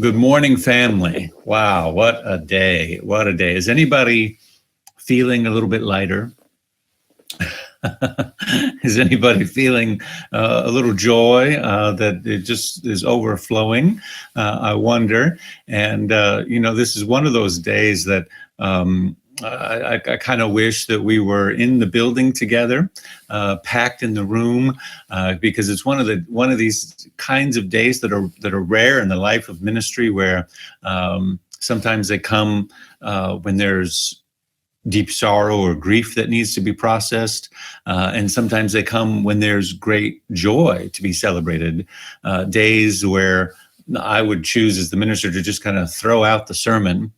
Good morning, family. Wow, what a day. What a day. Is anybody feeling a little bit lighter? Is anybody feeling a little joy that it just is overflowing? I wonder. And, this is one of those days that I kind of wish that we were in the building together, packed in the room, because it's one of these kinds of days that are rare in the life of ministry, where sometimes they come when there's deep sorrow or grief that needs to be processed. And sometimes they come when there's great joy to be celebrated. Days where I would choose as the minister to just kind of throw out the sermon,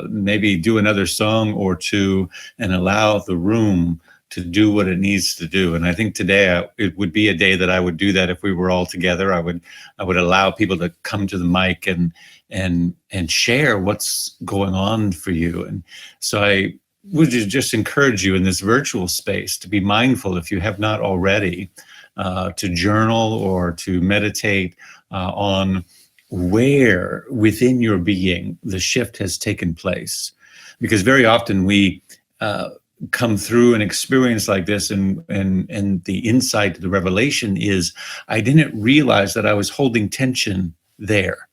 maybe do another song or two, and allow the room to do what it needs to do. And I think today it would be a day that I would do that if we were all together. I would allow people to come to the mic and share what's going on for you. And so I would just encourage you in this virtual space to be mindful, if you have not already, to journal or to meditate on where within your being the shift has taken place. Because very often we come through an experience like this, and the insight, the revelation is, I didn't realize that I was holding tension there,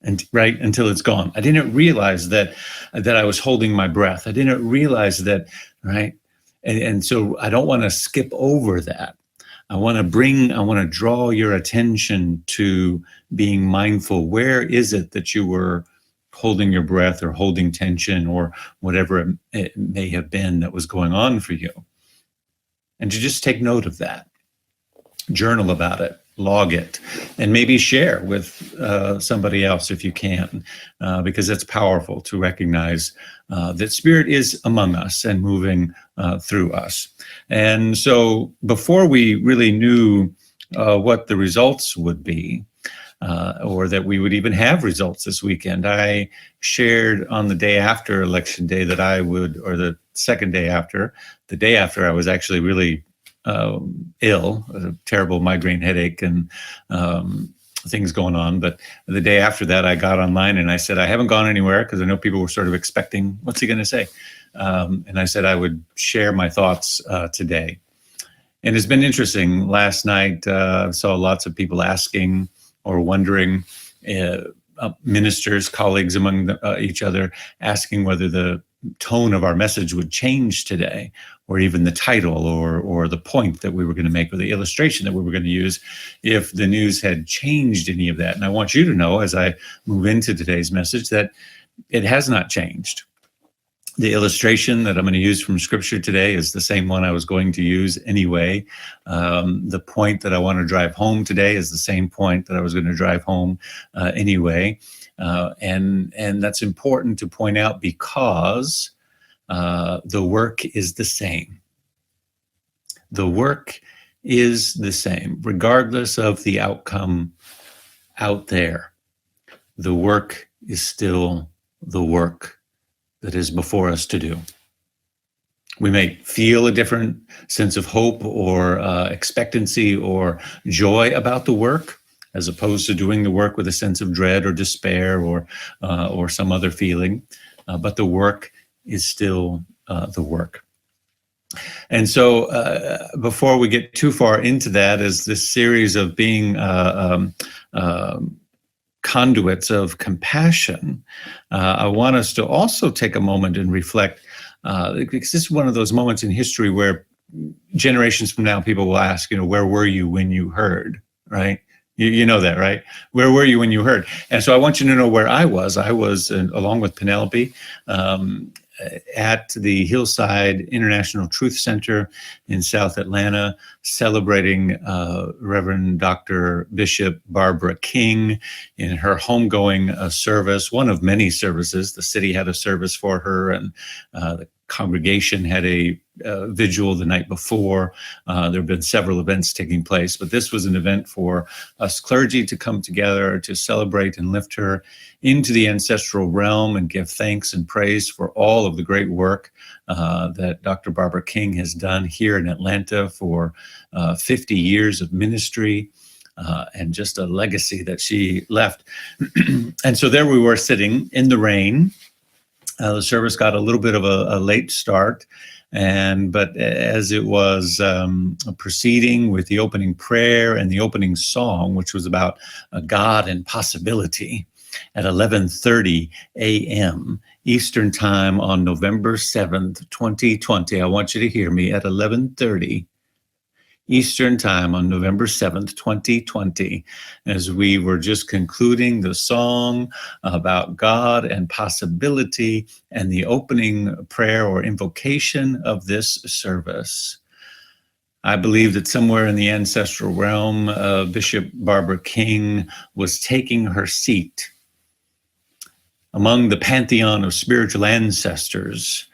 and right until it's gone. I didn't realize that I was holding my breath. I didn't realize that, right? And so I don't want to skip over that. I want to draw your attention to being mindful. Where is it that you were holding your breath or holding tension or whatever it may have been that was going on for you? And to just take note of that, journal about it, log it, and maybe share with somebody else if you can, because it's powerful to recognize that Spirit is among us and moving through us. And so before we really knew what the results would be, or that we would even have results this weekend, I shared on the day after Election Day that I would, or the second day after, the day after I was actually really ill, a terrible migraine headache and things going on. But the day after that, I got online and I said, I haven't gone anywhere, because I know people were sort of expecting, what's he going to say? And I said I would share my thoughts today. And it's been interesting. Last night, I saw lots of people asking or wondering, ministers, colleagues among each other, asking whether the tone of our message would change today, or even the title or the point that we were going to make, or the illustration that we were going to use, if the news had changed any of that. And I want you to know, as I move into today's message, that it has not changed. The illustration that I'm going to use from Scripture today is the same one I was going to use anyway. The point that I want to drive home today is the same point that I was going to drive home anyway. And that's important to point out, because the work is the same. The work is the same, regardless of the outcome out there. The work is still the work that is before us to do. We may feel a different sense of hope or expectancy or joy about the work, as opposed to doing the work with a sense of dread or despair or some other feeling. But the work is still the work. And so before we get too far into that, as this series of being conduits of compassion, I want us to also take a moment and reflect, because this is one of those moments in history where generations from now, people will ask, where were you when you heard, right? You know that, right? Where were you when you heard? And so I want you to know where I was. I was, along with Penelope, at the Hillside International Truth Center in South Atlanta, celebrating Reverend Dr. Bishop Barbara King in her homegoing service, one of many services. The city had a service for her, and the congregation had a vigil the night before. There have been several events taking place, but this was an event for us clergy to come together to celebrate and lift her into the ancestral realm and give thanks and praise for all of the great work that Dr. Barbara King has done here in Atlanta for 50 years of ministry. and just a legacy that she left. And so there we were sitting in the rain. The service got a little bit of a late start, but as it was proceeding with the opening prayer and the opening song, which was about God and possibility, at 11:30 a.m. Eastern Time on November 7th, 2020. I want you to hear me. At 11:30 Eastern Time on November 7th, 2020, as we were just concluding the song about God and possibility and the opening prayer or invocation of this service. I believe that somewhere in the ancestral realm, Bishop Barbara King was taking her seat among the pantheon of spiritual ancestors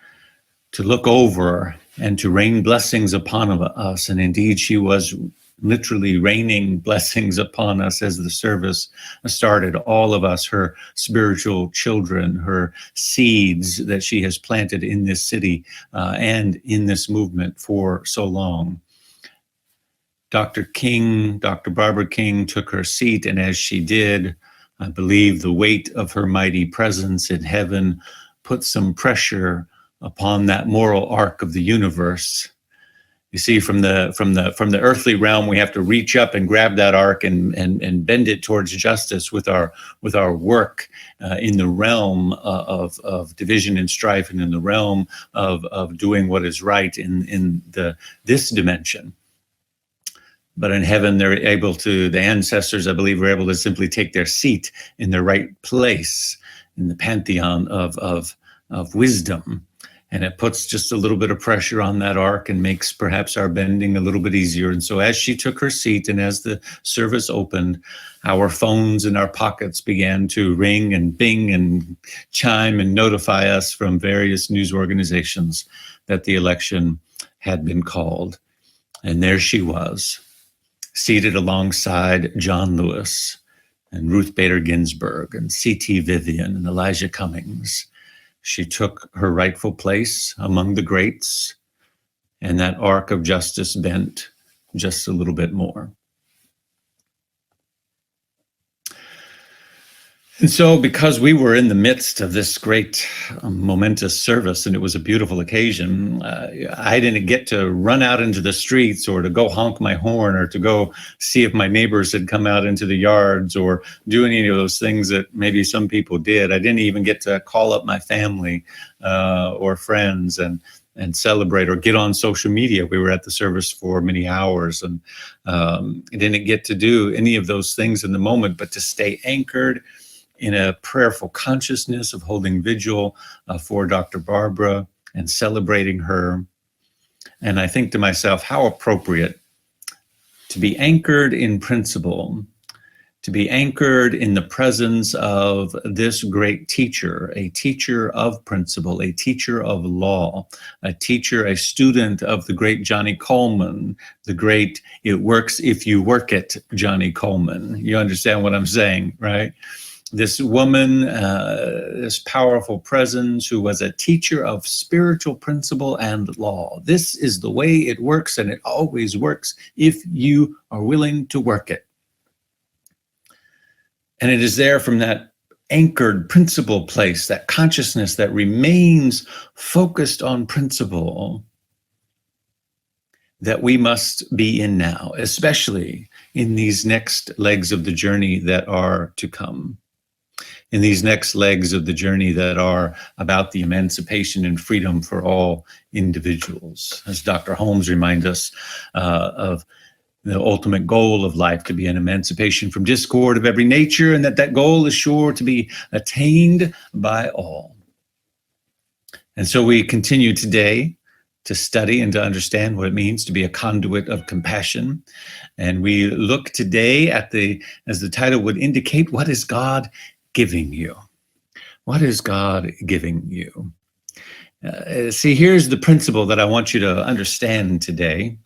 to look over and to rain blessings upon us. And indeed, she was literally raining blessings upon us as the service started. All of us, her spiritual children, her seeds that she has planted in this city and in this movement for so long. Dr. Barbara King took her seat, and as she did, I believe the weight of her mighty presence in heaven put some pressure upon that moral arc of the universe. You see, from the earthly realm, we have to reach up and grab that arc and bend it towards justice with our work in the realm of division and strife, and in the realm of doing what is right in this dimension. But in heaven, the ancestors, I believe, were able to simply take their seat in their right place in the pantheon of wisdom. And it puts just a little bit of pressure on that arc and makes perhaps our bending a little bit easier. And so as she took her seat and as the service opened, our phones in our pockets began to ring and bing and chime and notify us from various news organizations that the election had been called. And there she was, seated alongside John Lewis and Ruth Bader Ginsburg and C.T. Vivian and Elijah Cummings. She took her rightful place among the greats, and that arc of justice bent just a little bit more. And so, because we were in the midst of this great momentous service, and it was a beautiful occasion, I didn't get to run out into the streets or to go honk my horn or to go see if my neighbors had come out into the yards or do any of those things that maybe some people did. I didn't even get to call up my family or friends and celebrate or get on social media. We were at the service for many hours, and I didn't get to do any of those things in the moment, but to stay anchored in a prayerful consciousness of holding vigil for Dr. Barbara and celebrating her. And I think to myself, how appropriate to be anchored in principle, to be anchored in the presence of this great teacher, a teacher of principle, a teacher of law, a student of the great Johnny Coleman, the great "It works if you work it" Johnny Coleman. You understand what I'm saying, right? This woman, this powerful presence who was a teacher of spiritual principle and law. This is the way it works, and it always works if you are willing to work it. And it is there from that anchored principle place, that consciousness that remains focused on principle, that we must be in now, especially in these next legs of the journey that are to come. In these next legs of the journey that are about the emancipation and freedom for all individuals. As Dr. Holmes reminds us of the ultimate goal of life to be an emancipation from discord of every nature, and that goal is sure to be attained by all. And so we continue today to study and to understand what it means to be a conduit of compassion. And we look today at as the title would indicate, what is God giving you? What is God giving you? See, here's the principle that I want you to understand today.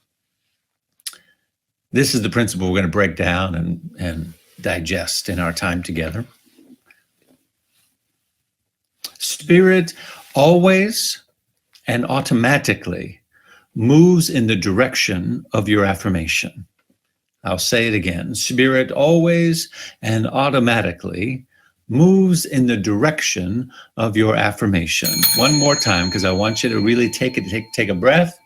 This is the principle we're going to break down and digest in our time together. Spirit always and automatically moves in the direction of your affirmation. I'll say it again. Spirit always and automatically moves in the direction of your affirmation. One more time, because I want you to really take a breath.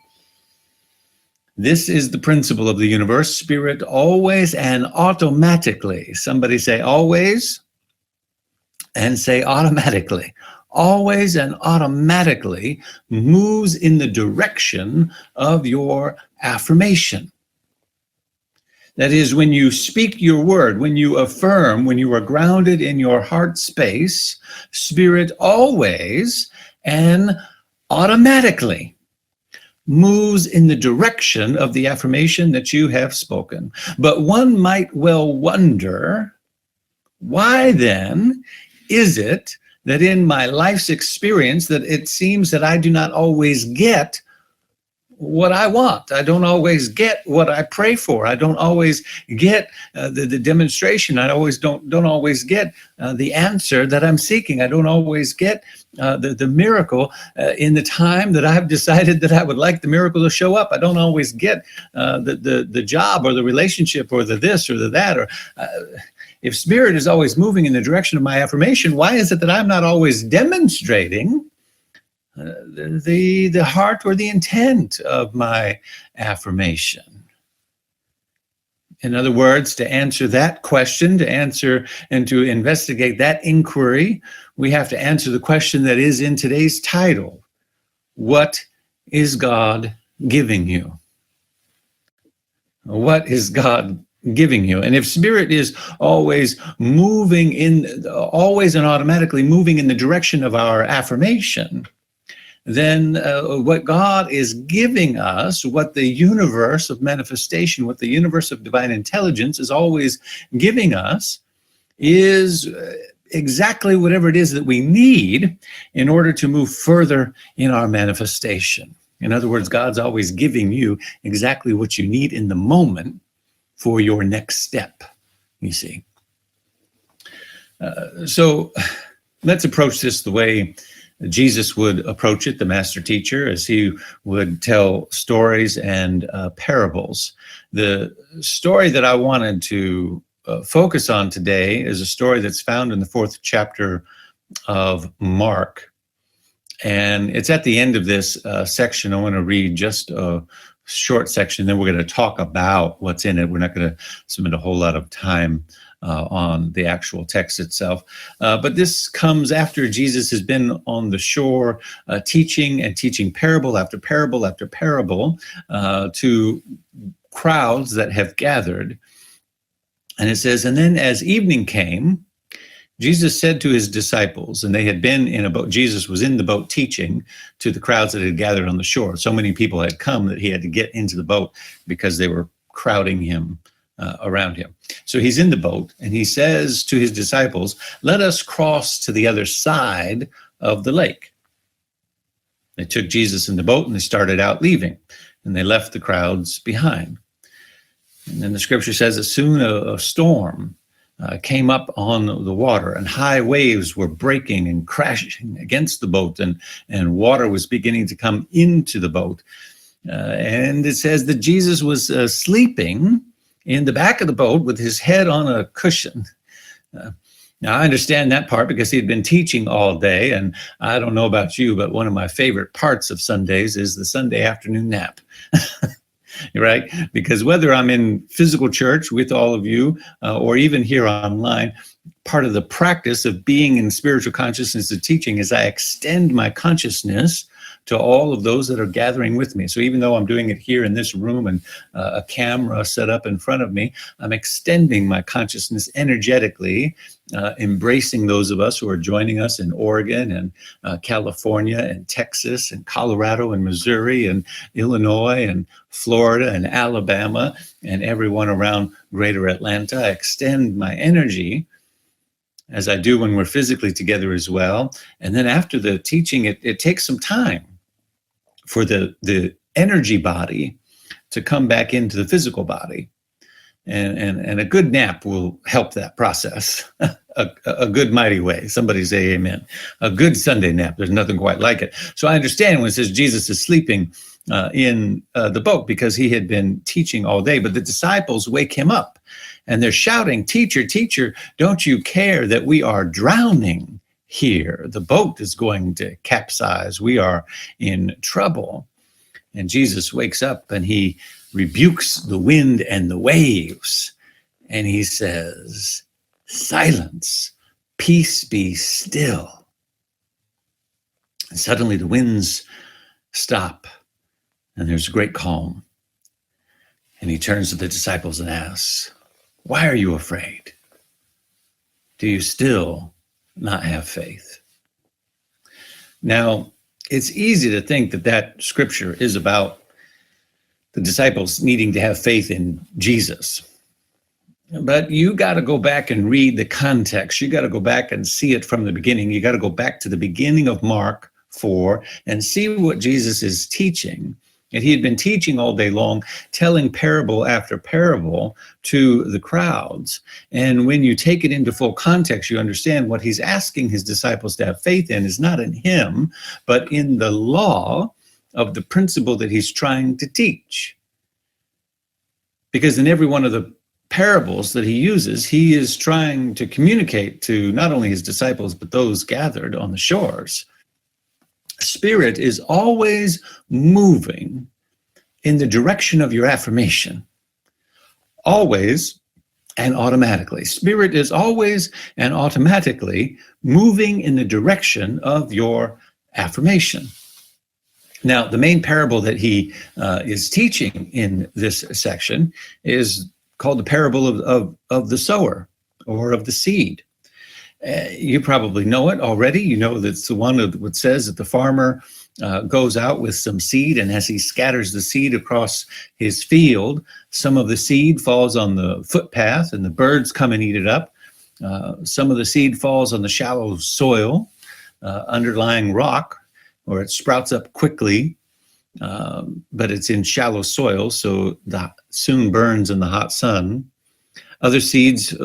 This is the principle of the universe. Spirit always and automatically. Somebody say always and say automatically. Always and automatically moves in the direction of your affirmation. That is, when you speak your word, when you affirm, when you are grounded in your heart space, Spirit always and automatically moves in the direction of the affirmation that you have spoken. But one might well wonder, why then is it that in my life's experience that it seems that I do not always get what I want? I don't always get what I pray for. I don't always get the demonstration. I don't always get the answer that I'm seeking. I don't always get the miracle in the time that I've decided that I would like the miracle to show up. I don't always get the job or the relationship or the this or the that. Or if Spirit is always moving in the direction of my affirmation, why is it that I'm not always demonstrating the heart or the intent of my affirmation? In other words, to answer that question, to answer and to investigate that inquiry, we have to answer the question that is in today's title. What is God giving you? What is God giving you? And if Spirit is always moving always and automatically moving in the direction of our affirmation, then what God is giving us, what the universe of manifestation, what the universe of divine intelligence is always giving us, is exactly whatever it is that we need in order to move further in our manifestation. In other words, God's always giving you exactly what you need in the moment for your next step, you see. So let's approach this the way Jesus would approach it, the master teacher, as he would tell stories and parables. The story that I wanted to focus on today is a story that's found in the 4th chapter of Mark. And it's at the end of this section. I want to read just a short section, then we're going to talk about what's in it. We're not going to spend a whole lot of time on the actual text itself. But this comes after Jesus has been on the shore teaching parable after parable after parable to crowds that have gathered. And it says, and then as evening came, Jesus said to his disciples, and they had been in a boat, Jesus was in the boat teaching to the crowds that had gathered on the shore. So many people had come that he had to get into the boat because they were crowding him around him. So he's in the boat and he says to his disciples, let us cross to the other side of the lake. They took Jesus in the boat and they started out leaving, and they left the crowds behind. And then the scripture says that soon a storm came up on the water, and high waves were breaking and crashing against the boat, and water was beginning to come into the boat. And it says that Jesus was sleeping in the back of the boat with his head on a cushion. Now, I understand that part because he had been teaching all day, and I don't know about you, but one of my favorite parts of Sundays is the Sunday afternoon nap. Right? Because whether I'm in physical church with all of you or even here online, part of the practice of being in spiritual consciousness of teaching is I extend my consciousness to all of those that are gathering with me. So even though I'm doing it here in this room and a camera set up in front of me, I'm extending my consciousness energetically, embracing those of us who are joining us in Oregon and California and Texas and Colorado and Missouri and Illinois and Florida and Alabama and everyone around greater Atlanta. I extend my energy as I do when we're physically together as well. And then after the teaching, it takes some time for the energy body to come back into the physical body. And a good nap will help that process. a good mighty way. Somebody say amen. A good Sunday nap. There's nothing quite like it. So I understand when it says Jesus is sleeping in the boat because he had been teaching all day. But the disciples wake him up and they're shouting, "Teacher, teacher, don't you care that we are drowning here? The boat is going to capsize. We are in trouble." And Jesus wakes up and he rebukes the wind and the waves. And he says, "Silence, peace be still." And suddenly the winds stop and there's great calm. And he turns to the disciples and asks, "Why are you afraid? Do you still not have faith?" Now, it's easy to think that that scripture is about the disciples needing to have faith in Jesus. But you got to go back and read the context. You got to go back and see it from the beginning. You got to go back to the beginning of Mark 4 and see what Jesus is teaching. And he had been teaching all day long, telling parable after parable to the crowds. And when you take it into full context, you understand what he's asking his disciples to have faith in is not in him, but in the law of the principle that he's trying to teach. Because in every one of the parables that he uses, he is trying to communicate to not only his disciples, but those gathered on the shores. Spirit is always moving in the direction of your affirmation. Always and automatically. Spirit is always and automatically moving in the direction of your affirmation. Now, the main parable that he is teaching in this section is called the parable of the sower or of the seed. You probably know it already. You know that's the one that says that the farmer goes out with some seed, and as he scatters the seed across his field, some of the seed falls on the footpath and the birds come and eat it up. Some of the seed falls on the shallow soil, underlying rock, or it sprouts up quickly, but it's in shallow soil, so that soon burns in the hot sun. Other seeds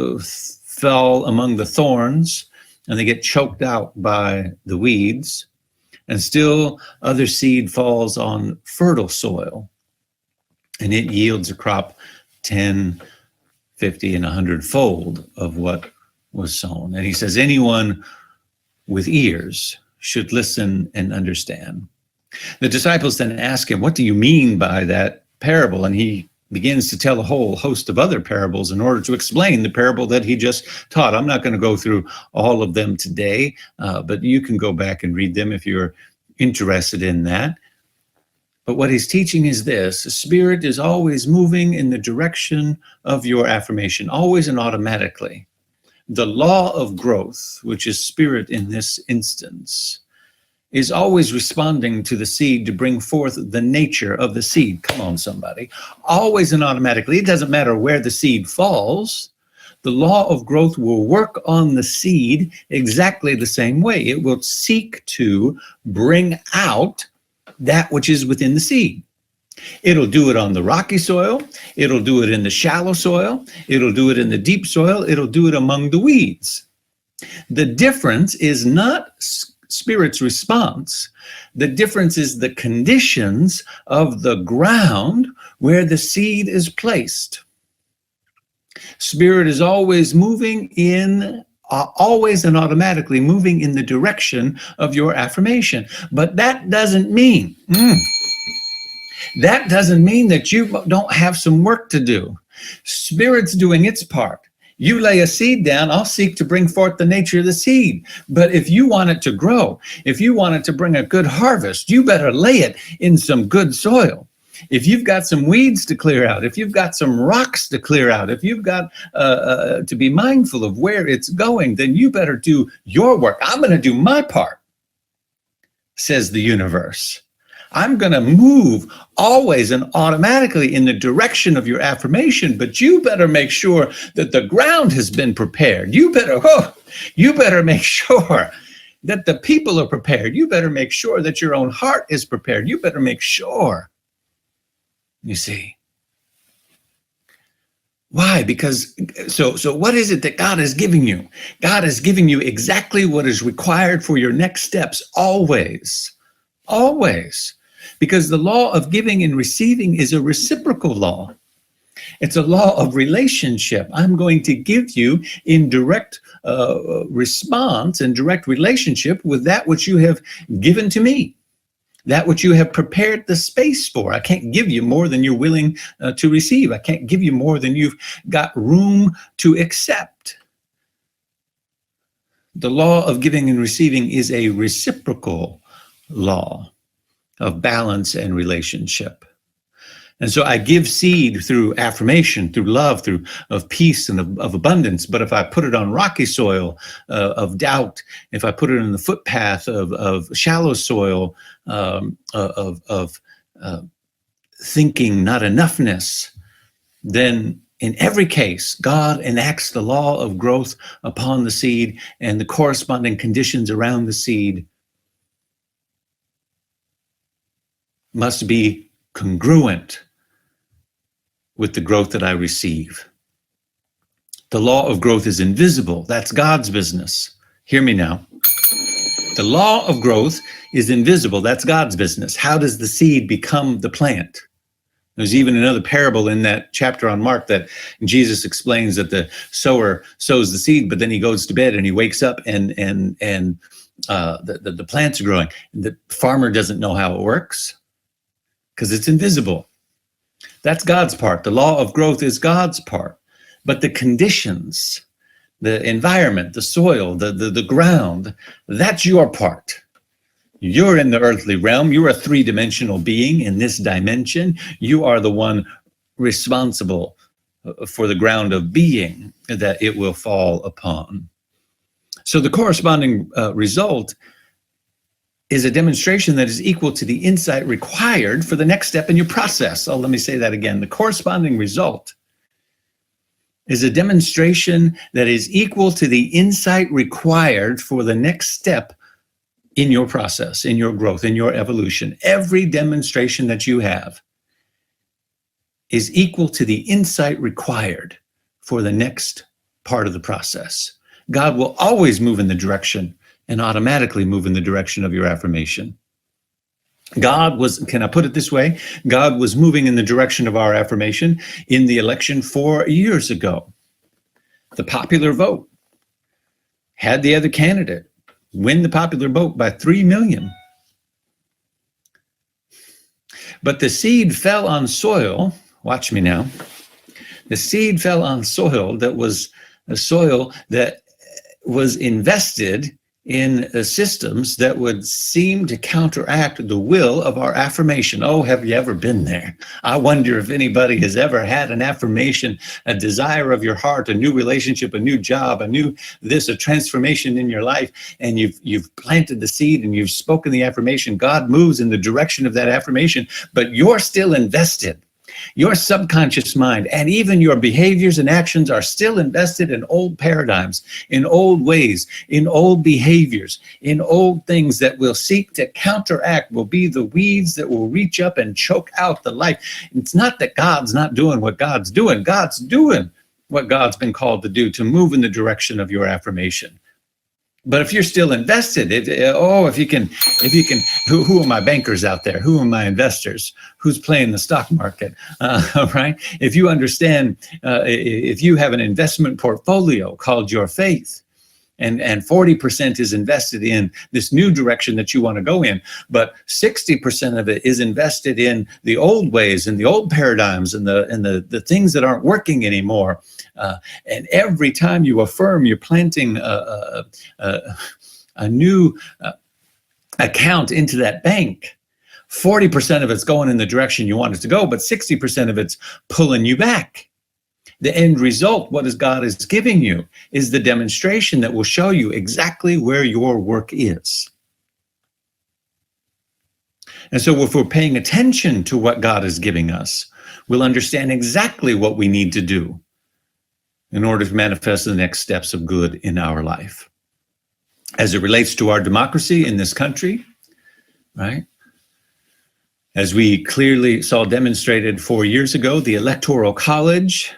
fell among the thorns, and they get choked out by the weeds. And still other seed falls on fertile soil, and it yields a crop 10, 50, and 100-fold of what was sown. And he says, anyone with ears should listen and understand. The disciples then ask him, "What do you mean by that parable?" And he begins to tell a whole host of other parables in order to explain the parable that he just taught. I'm not going to go through all of them today, but you can go back and read them if you're interested in that. But what he's teaching is this: Spirit is always moving in the direction of your affirmation, always and automatically. The law of growth, which is Spirit in this instance, is always responding to the seed to bring forth the nature of the seed. Come on, somebody. Always and automatically. It doesn't matter where the seed falls. The law of growth will work on the seed exactly the same way. It will seek to bring out that which is within the seed. It'll do it on the rocky soil. It'll do it in the shallow soil. It'll do it in the deep soil. It'll do it among the weeds. The difference is not Spirit's response. The difference is the conditions of the ground where the seed is placed. Spirit is always moving in, always and automatically moving in the direction of your affirmation. But that doesn't mean, that you don't have some work to do. Spirit's doing its part. You lay a seed down, I'll seek to bring forth the nature of the seed. But if you want it to grow, if you want it to bring a good harvest, you better lay it in some good soil. If you've got some weeds to clear out, if you've got some rocks to clear out, if you've got to be mindful of where it's going, then you better do your work. I'm going to do my part, says the universe. I'm going to move always and automatically in the direction of your affirmation, but you better make sure that the ground has been prepared. You better make sure that the people are prepared. You better make sure that your own heart is prepared. You better make sure. You see. Why? Because so what is it that God is giving you? God is giving you exactly what is required for your next steps, always. Always. because the law of giving and receiving is a reciprocal law. It's a law of relationship. I'm going to give you in direct response and direct relationship with that which you have given to me, that which you have prepared the space for. I can't give you more than you're willing to receive. I can't give you more than you've got room to accept. The law of giving and receiving is a reciprocal law of balance and relationship. And so I give seed through affirmation, through love, through of peace and of abundance. But if I put it on rocky soil of doubt, if I put it in the footpath of shallow soil of thinking not enoughness, then in every case, God enacts the law of growth upon the seed, and the corresponding conditions around the seed must be congruent with the growth that I receive. The law of growth is invisible. That's God's business. Hear me now. The law of growth is invisible. That's God's business. How does the seed become the plant? There's even another parable in that chapter on Mark that Jesus explains that the sower sows the seed, but then he goes to bed and he wakes up and the plants are growing. The farmer doesn't know how it works because it's invisible. That's God's part. The law of growth is God's part. But the conditions, the environment, the soil, the ground, that's your part. You're in the earthly realm. You're a three-dimensional being in this dimension. You are the one responsible for the ground of being that it will fall upon. So the corresponding result is a demonstration that is equal to the insight required for the next step in your process. Oh, let me say that again. The corresponding result is a demonstration that is equal to the insight required for the next step in your process, in your growth, in your evolution. Every demonstration that you have is equal to the insight required for the next part of the process. God will always move in the direction and automatically move in the direction of your affirmation. God was, can I put it this way? God was moving in the direction of our affirmation in the election 4 years ago. The popular vote had the other candidate win the popular vote by 3 million. But the seed fell on soil, watch me now, the seed fell on soil that was a soil that was invested in systems that would seem to counteract the will of our affirmation. Oh, have you ever been there? I wonder if anybody has ever had an affirmation, a desire of your heart, a new relationship, a new job, a transformation in your life, and you've planted the seed and you've spoken the affirmation. God moves in the direction of that affirmation, but you're still invested. Your subconscious mind and even your behaviors and actions are still invested in old paradigms, in old ways, in old behaviors, in old things that will seek to counteract, will be the weeds that will reach up and choke out the life. It's not that God's not doing what God's doing. God's doing what God's been called to do, to move in the direction of your affirmation. But if you're still invested, who are my bankers out there? Who are my investors? Who's playing the stock market? Right? If you understand, if you have an investment portfolio called your faith, and 40% is invested in this new direction that you want to go in, but 60% of it is invested in the old ways and the old paradigms and the things that aren't working anymore. And every time you affirm, you're planting a new account into that bank. 40% of it's going in the direction you want it to go, but 60% of it's pulling you back. The end result, what is God is giving you, is the demonstration that will show you exactly where your work is. And so if we're paying attention to what God is giving us, we'll understand exactly what we need to do in order to manifest the next steps of good in our life. As it relates to our democracy in this country, right? As we clearly saw demonstrated 4 years ago, the Electoral College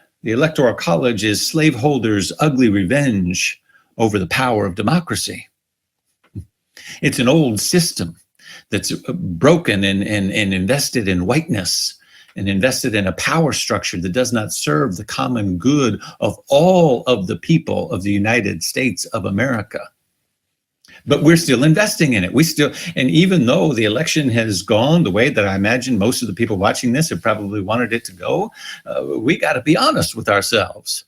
is slaveholders' ugly revenge over the power of democracy. It's an old system that's broken and invested in whiteness and invested in a power structure that does not serve the common good of all of the people of the United States of America. But we're still investing in it. And even though the election has gone the way that I imagine most of the people watching this have probably wanted it to go, we got to be honest with ourselves.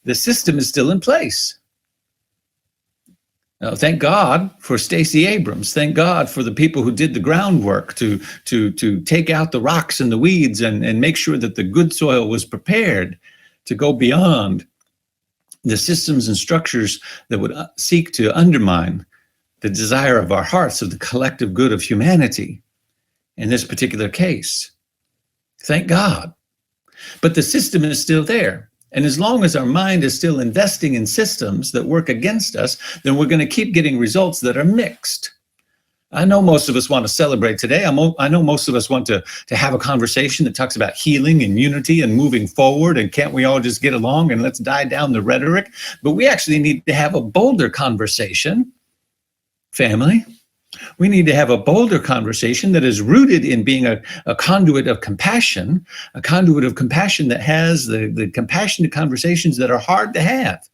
The system is still in place. Thank God for Stacey Abrams. Thank God for the people who did the groundwork to take out the rocks and the weeds and make sure that the good soil was prepared to go beyond the systems and structures that would seek to undermine the desire of our hearts of the collective good of humanity in this particular case. Thank God. But the system is still there. And as long as our mind is still investing in systems that work against us, then we're going to keep getting results that are mixed. I know most of us want to celebrate today. I know most of us want to have a conversation that talks about healing and unity and moving forward, and can't we all just get along and let's die down the rhetoric? But we actually need to have a bolder conversation, family. We need to have a bolder conversation that is rooted in being a conduit of compassion, a conduit of compassion that has the compassionate conversations that are hard to have.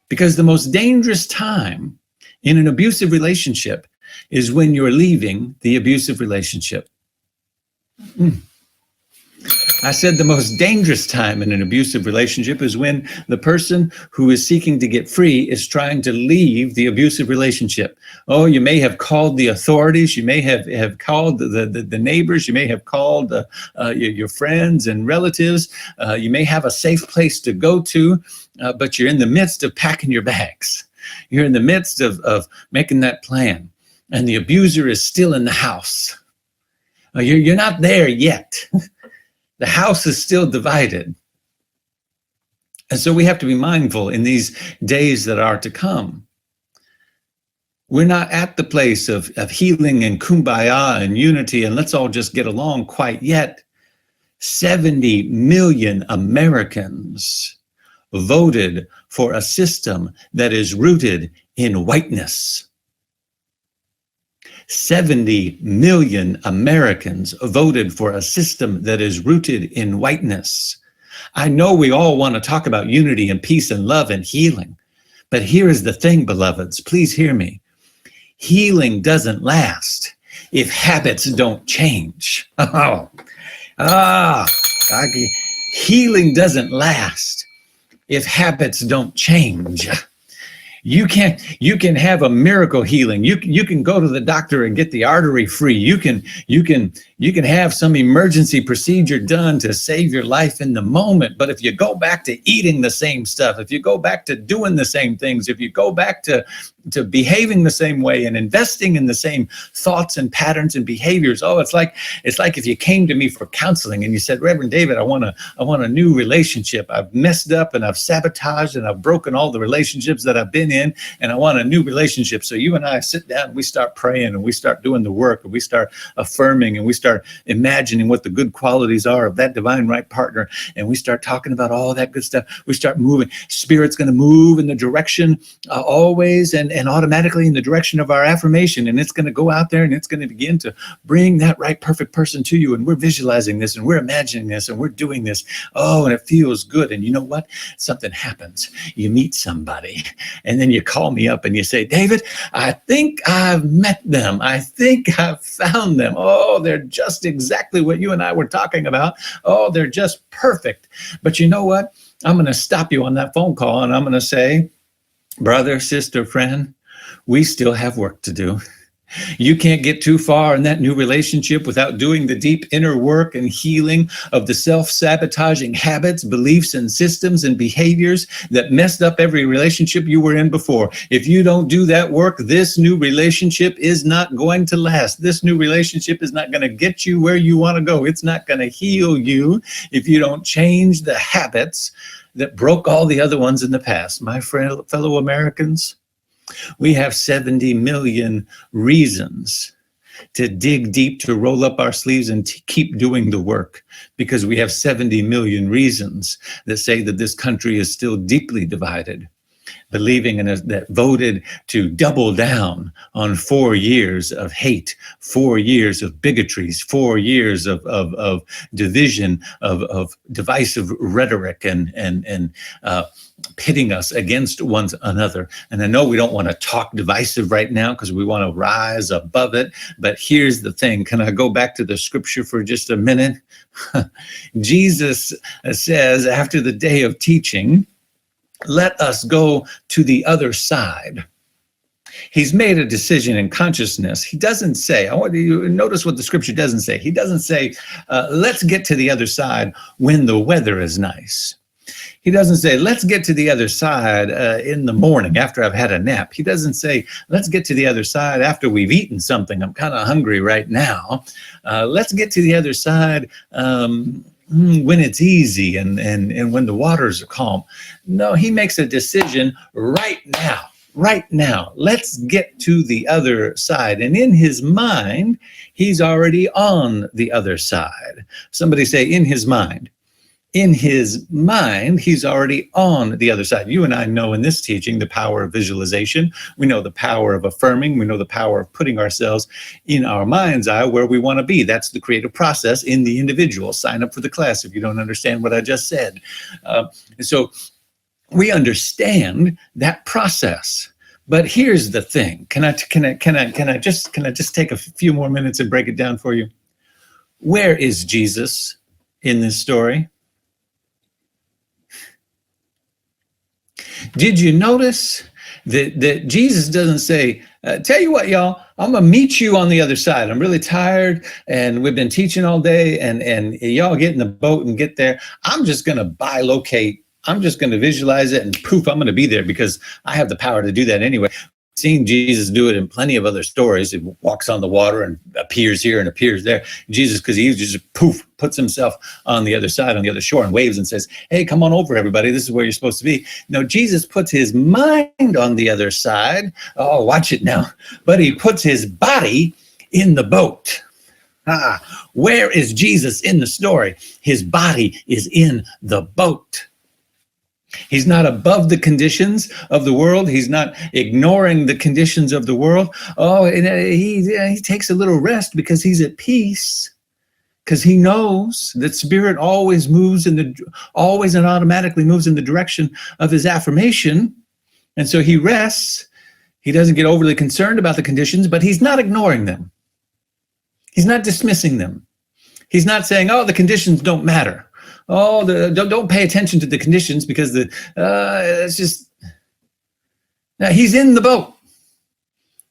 Because the most dangerous time in an abusive relationship is when you're leaving the abusive relationship. I said the most dangerous time in an abusive relationship is when the person who is seeking to get free is trying to leave the abusive relationship. Oh, you may have called the authorities. You may have called the neighbors. You may have called your friends and relatives. You may have a safe place to go to, but you're in the midst of packing your bags. You're in the midst of making that plan, and the abuser is still in the house. You're not there yet. The house is still divided. And so we have to be mindful in these days that are to come. We're not at the place of healing and kumbaya and unity and let's all just get along quite yet. 70 million Americans voted for a system that is rooted in whiteness. 70 million Americans voted for a system that is rooted in whiteness. I know we all want to talk about unity and peace and love and healing, but here is the thing, beloveds, please hear me. Healing doesn't last if habits don't change. Healing doesn't last if habits don't change. You can have a miracle healing. You can go to the doctor and get the artery free. You can have some emergency procedure done to save your life in the moment. But if you go back to eating the same stuff, if you go back to doing the same things, if you go back to behaving the same way and investing in the same thoughts and patterns and behaviors, it's like if you came to me for counseling and you said, Reverend David, I want a new relationship. I've messed up and I've sabotaged and I've broken all the relationships that I've been in, and I want a new relationship. So you and I sit down and we start praying and we start doing the work and we start affirming and we start imagining what the good qualities are of that divine right partner, and we start talking about all that good stuff. We start moving. Spirit's going to move in the direction always and automatically in the direction of our affirmation, and it's going to go out there and it's going to begin to bring that right perfect person to you, and we're visualizing this and we're imagining this and we're doing this. And it feels good. And you know what? Something happens. You meet somebody and then you call me up and you say, David, I think I've met them. I think I've found them. They're just exactly what you and I were talking about. They're just perfect. But you know what? I'm going to stop you on that phone call and I'm going to say, brother, sister, friend, we still have work to do. You can't get too far in that new relationship without doing the deep inner work and healing of the self-sabotaging habits, beliefs, and systems and behaviors that messed up every relationship you were in before. If you don't do that work, this new relationship is not going to last. This new relationship is not going to get you where you want to go. It's not going to heal you if you don't change the habits that broke all the other ones in the past. My fellow Americans, we have 70 million reasons to dig deep, to roll up our sleeves and to keep doing the work, because we have 70 million reasons that say that this country is still deeply divided. believing in us, that voted to double down on 4 years of hate, 4 years of bigotries, 4 years of division, of divisive rhetoric, and pitting us against one another. And I know we don't want to talk divisive right now because we want to rise above it. But here's the thing. Can I go back to the scripture for just a minute? Jesus says, after the day of teaching, let us go to the other side. He's made a decision in consciousness. He doesn't say, I want you to notice what the scripture doesn't say. He doesn't say, let's get to the other side when the weather is nice. He doesn't say, let's get to the other side in the morning after I've had a nap. He doesn't say, let's get to the other side after we've eaten something. I'm kind of hungry right now. Let's get to the other side when it's easy and when the waters are calm. No, he makes a decision right now. Right now, let's get to the other side. And in his mind, he's already on the other side. Somebody say, in his mind. In his mind, he's already on the other side. You and I know in this teaching the power of visualization. We know the power of affirming. We know the power of putting ourselves in our mind's eye where we want to be. That's the creative process in the individual. Sign up for the class if you don't understand what I just said. So we understand that process. But here's the thing. Can I just take a few more minutes and break it down for you? Where is Jesus in this story? Did you notice that Jesus doesn't say, tell you what, y'all, I'm going to meet you on the other side. I'm really tired and we've been teaching all day and y'all get in the boat and get there. I'm just going to bilocate. I'm just going to visualize it and poof, I'm going to be there because I have the power to do that anyway. Seen Jesus do it in plenty of other stories. He walks on the water and appears here and appears there. Jesus, because he just poof, puts himself on the other side, on the other shore, and waves and says, hey, come on over, everybody. This is where you're supposed to be. No, Jesus puts his mind on the other side. Oh, watch it now. But he puts his body in the boat. Where is Jesus in the story? His body is in the boat. He's not above the conditions of the world. He's not ignoring the conditions of the world. Oh, he takes a little rest because he's at peace, because he knows that spirit always and automatically moves in the direction of his affirmation. And so he rests. He doesn't get overly concerned about the conditions, but he's not ignoring them. He's not dismissing them. He's not saying, oh, the conditions don't matter. Oh, don't pay attention to the conditions because it's just. Now he's in the boat,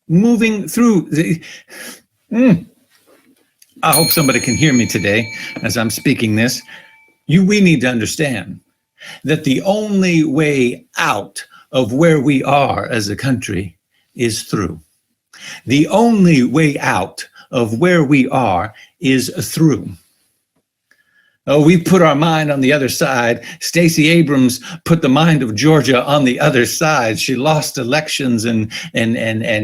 moving through. I hope somebody can hear me today as I'm speaking this. We need to understand that the only way out of where we are as a country is through. The only way out of where we are is through. Oh, we put our mind on the other side. Stacey Abrams put the mind of Georgia on the other side. She lost elections and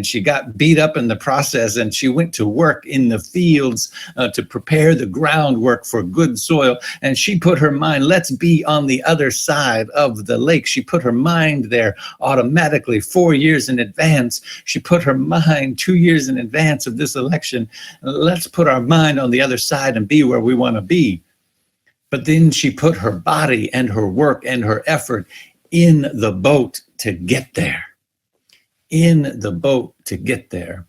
she got beat up in the process, and she went to work in the fields to prepare the groundwork for good soil. And she put her mind, let's be on the other side of the lake. She put her mind there automatically 4 years in advance. She put her mind 2 years in advance of this election. Let's put our mind on the other side and be where we want to be. But then she put her body and her work and her effort in the boat to get there. In the boat to get there.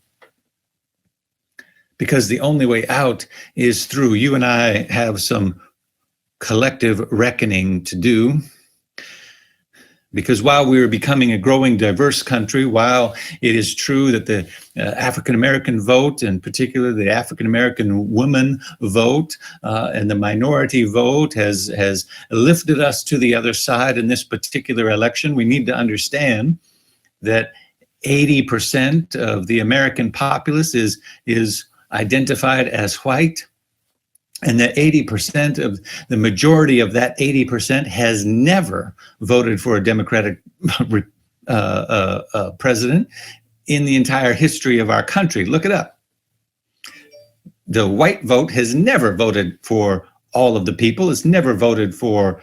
Because the only way out is through. You and I have some collective reckoning to do. Because while we are becoming a growing, diverse country, while it is true that the African-American vote, in particular the African-American woman vote and the minority vote has lifted us to the other side in this particular election, we need to understand that 80% of the American populace is identified as white. And that 80% of the majority of that 80% has never voted for a Democratic president in the entire history of our country. Look it up. The white vote has never voted for all of the people. It's never voted for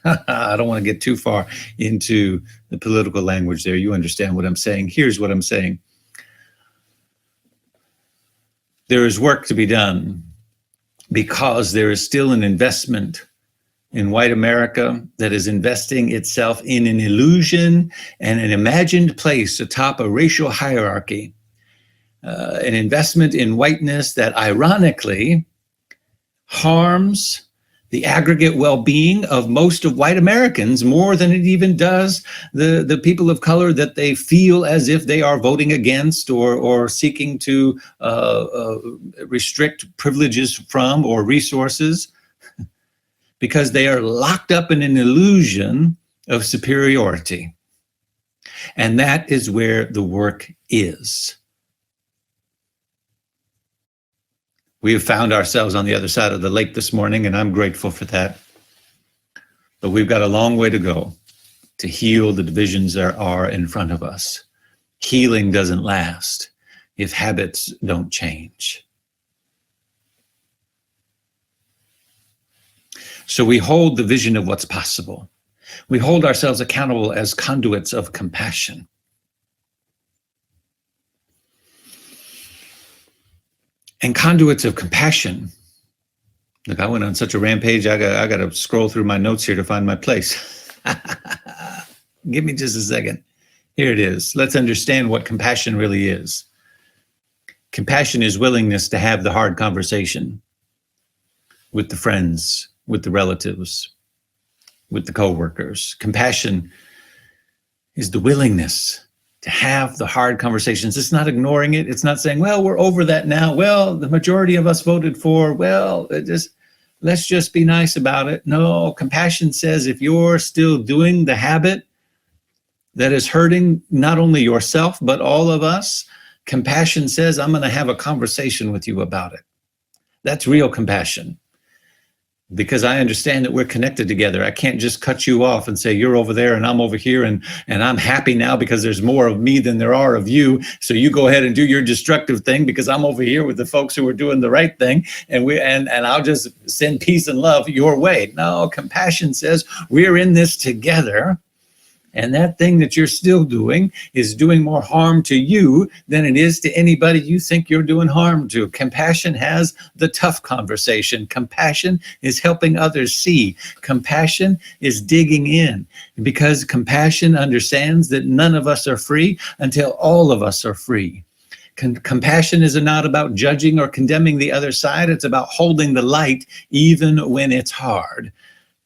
I don't want to get too far into the political language there. You understand what I'm saying. Here's what I'm saying. There is work to be done because there is still an investment in white America that is investing itself in an illusion and an imagined place atop a racial hierarchy, an investment in whiteness that ironically harms the aggregate well-being of most of white Americans more than it even does the people of color that they feel as if they are voting against or seeking to restrict privileges from or resources, because they are locked up in an illusion of superiority. And that is where the work is. We have found ourselves on the other side of the lake this morning, and I'm grateful for that. But we've got a long way to go to heal the divisions that are in front of us. Healing doesn't last if habits don't change. So we hold the vision of what's possible. We hold ourselves accountable as conduits of compassion. And conduits of compassion. Look, I went on such a rampage, I got to scroll through my notes here to find my place. Give me just a second. Here it is. Let's understand what compassion really is. Compassion is willingness to have the hard conversation with the friends, with the relatives, with the coworkers. Compassion is the willingness to have the hard conversations. It's not ignoring it. It's not saying, well, we're over that now. Well, the majority of us voted for, well, let's just be nice about it. No, compassion says if you're still doing the habit that is hurting not only yourself, but all of us, compassion says, I'm going to have a conversation with you about it. That's real compassion. Because I understand that we're connected together. I can't just cut you off and say, you're over there and I'm over here and I'm happy now because there's more of me than there are of you. So you go ahead and do your destructive thing because I'm over here with the folks who are doing the right thing, and I'll just send peace and love your way. No, compassion says we're in this together. And that thing that you're still doing is doing more harm to you than it is to anybody you think you're doing harm to. Compassion has the tough conversation. Compassion is helping others see. Compassion is digging in, because compassion understands that none of us are free until all of us are free. Compassion is not about judging or condemning the other side. It's about holding the light even when it's hard.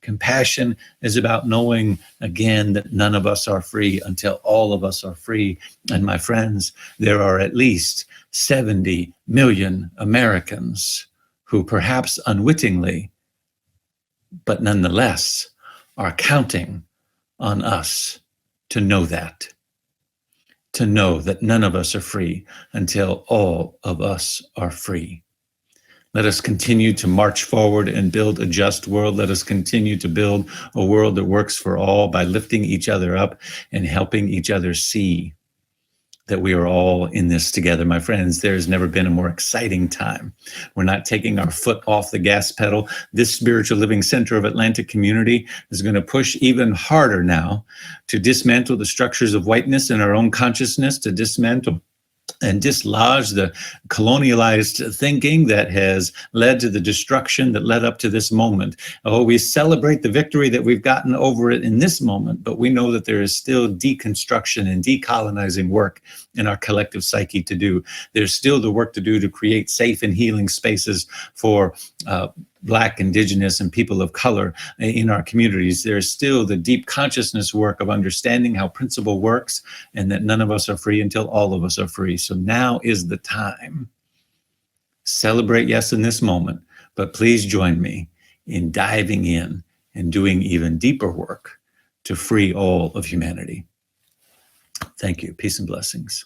Compassion is about knowing, again, that none of us are free until all of us are free. And my friends, there are at least 70 million Americans who perhaps unwittingly, but nonetheless, are counting on us to know that none of us are free until all of us are free. Let us continue to march forward and build a just world. Let us continue to build a world that works for all by lifting each other up and helping each other see that we are all in this together. My friends, there's never been a more exciting time. We're not taking our foot off the gas pedal. This Spiritual Living Center of Atlantic community is going to push even harder now to dismantle the structures of whiteness in our own consciousness, to dismantle and dislodge the colonialized thinking that has led to the destruction that led up to this moment. Oh, we celebrate the victory that we've gotten over it in this moment, but we know that there is still deconstruction and decolonizing work in our collective psyche to do. There's still the work to do to create safe and healing spaces for Black, Indigenous, and people of color in our communities. There's still the deep consciousness work of understanding how principle works and that none of us are free until all of us are free. So now is the time. Celebrate, yes, in this moment, but please join me in diving in and doing even deeper work to free all of humanity. Thank you. Peace and blessings.